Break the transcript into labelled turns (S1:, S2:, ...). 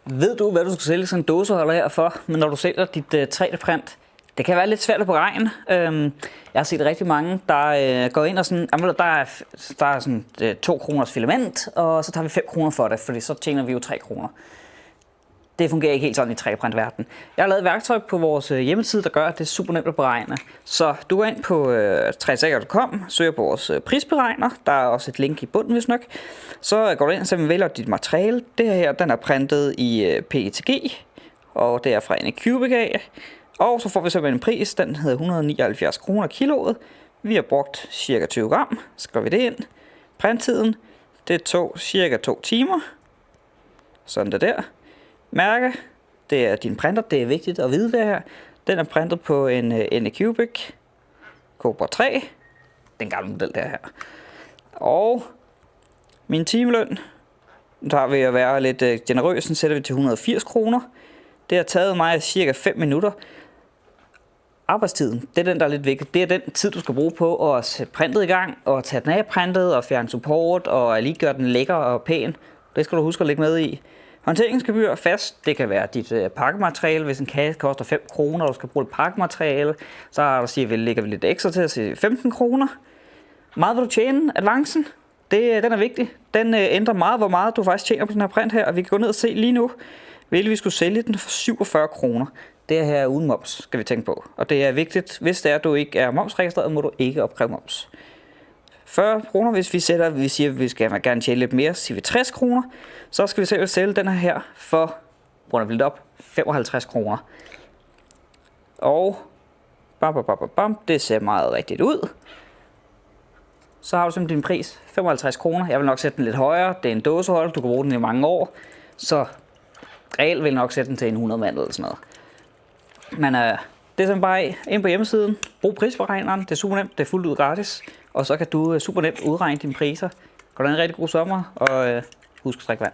S1: Ved du, hvad du skal sælge sådan en dåseholder her for, men når du sælger dit 3D-print? Det kan være lidt svært at beregne. Jeg har set rigtig mange, der går ind og sådan, der er sådan 2 kroners filament, og så tager vi 5 kroner for det, fordi så tjener vi jo 3 kroner. Det fungerer ikke helt sådan i 3D-print-verdenen. Jeg har lavet et værktøj på vores hjemmeside, der gør, at det er super nemt at beregne. Så du går ind på 3dsager.com, søger på vores prisberegner. Der er også et link i bunden, hvis nok. Så går du ind og så vælger dit materiale. Det her, den er printet i PETG, og det er fra Anycubic af. Og så får vi simpelthen en pris, den hedder 179 kroner kiloet. Vi har brugt cirka 20 gram, så går vi det ind. Printtiden, det tog cirka 2 timer. Sådan der. Mærke, det er din printer, det er vigtigt at vide det her. Den er printet på en Anycubic Cobra 3, den gamle model der her. Og min timeløn, der vil jeg være lidt generøs, den sætter vi til 180 kroner. Det har taget mig cirka 5 minutter. Arbejdstiden, det er den, der er lidt vigtig. Det er den tid, du skal bruge på at sætte printet i gang, og tage den af printet, og fjerne support, og lige gøre den lækker og pæn. Det skal du huske at lægge med i. Håndteringsgebyr fast, det kan være dit pakkemateriale. Hvis en kasse koster 5 kroner, og du skal bruge et pakkemateriale, så lægger vi lidt ekstra til at sige 15 kroner. Meget vil du tjene, avancen, den er vigtig. Den ændrer meget, hvor meget du faktisk tjener på den her print her, og vi kan gå ned og se lige nu, vi skulle sælge den for 47 kroner. Det her er uden moms, skal vi tænke på. Og det er vigtigt, hvis det er, at du ikke er momsregistreret, må du ikke opkræve moms. 40 kroner, hvis vi siger, at vi skal gerne tjene lidt mere, så siger vi 60 kroner. Så skal vi selv sælge den her for, runder vi lidt op, 55 kroner. Og det ser meget rigtigt ud. Så har du simpelthen din pris, 55 kroner. Jeg vil nok sætte den lidt højere. Det er en dåseholder, du kan bruge den i mange år. Så reelt vil jeg nok sætte den til en 100 mand eller sådan noget. Men det er simpelthen bare ind på hjemmesiden. Brug prisberegneren, det er super nemt, det er fuldt ud gratis. Og så kan du super nemt udregne dine priser. Gå da en rigtig god sommer, og husk at drikke vand.